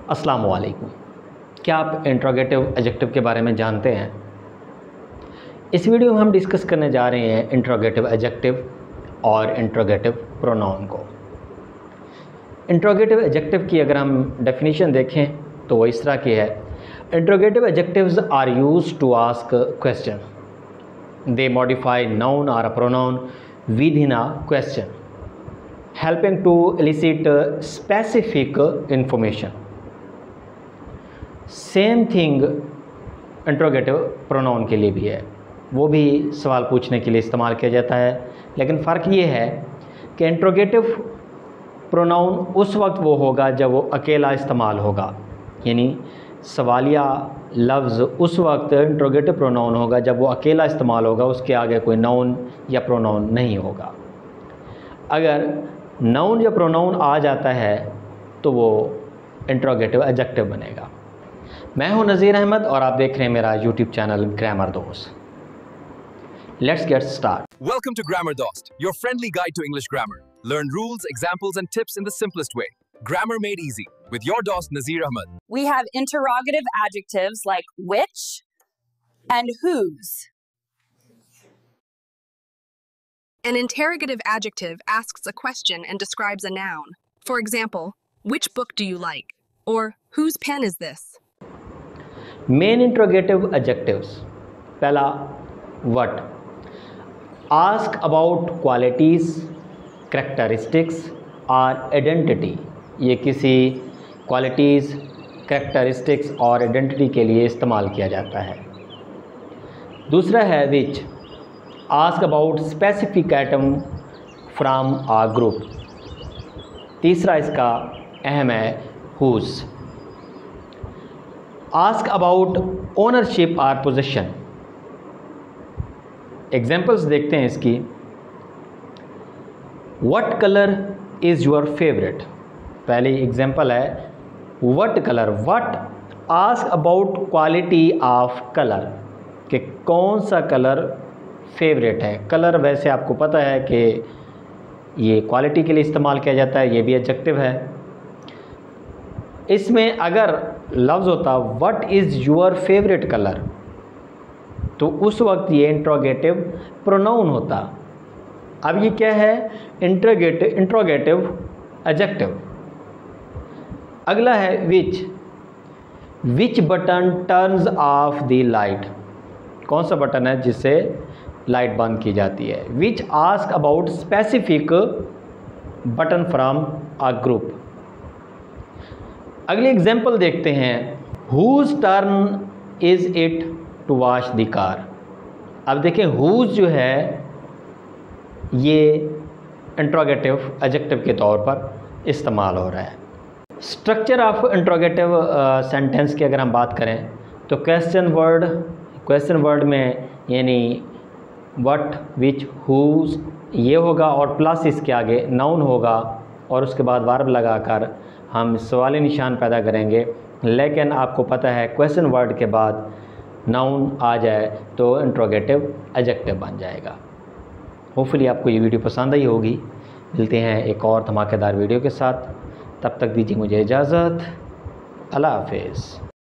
अस्सलाम वालेकुम। क्या आप इंट्रोगेटिव एडजेक्टिव के बारे में जानते हैं? इस वीडियो में हम डिस्कस करने जा रहे हैं इंट्रोगेटिव एडजेक्टिव और इंट्रोगेटिव प्रोनाउन को। इंट्रोगेटिव एडजेक्टिव की अगर हम डेफिनेशन देखें तो वो इस तरह की है। Interrogative adjectives are used to ask question. They modify noun और a pronoun within a question, helping to elicit specific information. Same thing interrogative pronoun के लिए भी है, वो भी सवाल पूछने के लिए इस्तेमाल किया जाता है। लेकिन फ़र्क ये है कि इंट्रोगेटिव प्रोनाउन उस वक्त वो होगा जब वो अकेला इस्तेमाल होगा, यानी सवालिया लफ्ज़ उस वक्त इंट्रोगेटिव प्रोनाउन होगा जब वो अकेला इस्तेमाल होगा, उसके आगे कोई नाउन या प्रोनाउन नहीं होगा। अगर नाउन या प्रोनाउन आ जाता है तो वो इंट्रोगेटिव एडजेक्टिव बनेगा। मैं हूं नज़ीर अहमद और आप देख रहे हैं मेरा यूट्यूब चैनल ग्रामर दोस्त। Let's get start. Welcome to Grammar Dost, your friendly guide to English grammar. Learn rules, examples, and tips in the simplest way. Grammar made easy with your Dost Nazir Ahmad. We have interrogative adjectives like which and whose. An interrogative adjective asks a question and describes a noun. For example, which book do you like? Or whose pen is this? Main interrogative adjectives. पहला what, ask about qualities, characteristics और identity. ये किसी qualities, characteristics और identity के लिए इस्तेमाल किया जाता है। दूसरा है which, ask about specific item from a group. तीसरा इसका अहम है हुज, आस्क अबाउट ओनरशिप और पोजीशन। एग्जाम्पल्स देखते हैं इसकी। What colour is your favourite. पहली एग्जाम्पल है what colour. What, ask about quality of colour, कि कौन सा कलर फेवरेट है। कलर वैसे आपको पता है कि ये क्वालिटी के लिए इस्तेमाल किया जाता है, ये भी एडजेक्टिव है। इसमें अगर लफ्ज़ होता what is your favourite colour तो उस वक्त ये इंट्रोगेटिव प्रोनाउन होता। अब ये क्या है? Interrogative adjective. अगला है which button turns off the light. कौन सा बटन है जिससे लाइट बंद की जाती है। Which ask about specific button from a group. अगली एग्जाम्पल देखते हैं। Whose turn is it to wash the car. अब देखें हुज जो है ये इंट्रोगेटिव एडजेक्टिव के तौर पर इस्तेमाल हो रहा है। स्ट्रक्चर ऑफ इंट्रोगेटिव सेंटेंस की अगर हम बात करें तो क्वेश्चन वर्ड में यानी व्हाट, विच, हुज ये होगा और प्लस इसके आगे नाउन होगा और उसके बाद वर्ब लगाकर हम सवाली निशान पैदा करेंगे। लेकिन आपको पता है क्वेश्चन वर्ड के बाद नाउन आ जाए तो इंट्रोगेटिव एडजेक्टिव बन जाएगा। होपफुली आपको ये वीडियो पसंद आई होगी। मिलते हैं एक और धमाकेदार वीडियो के साथ, तब तक दीजिए मुझे इजाज़त। अल्लाह हाफिज़।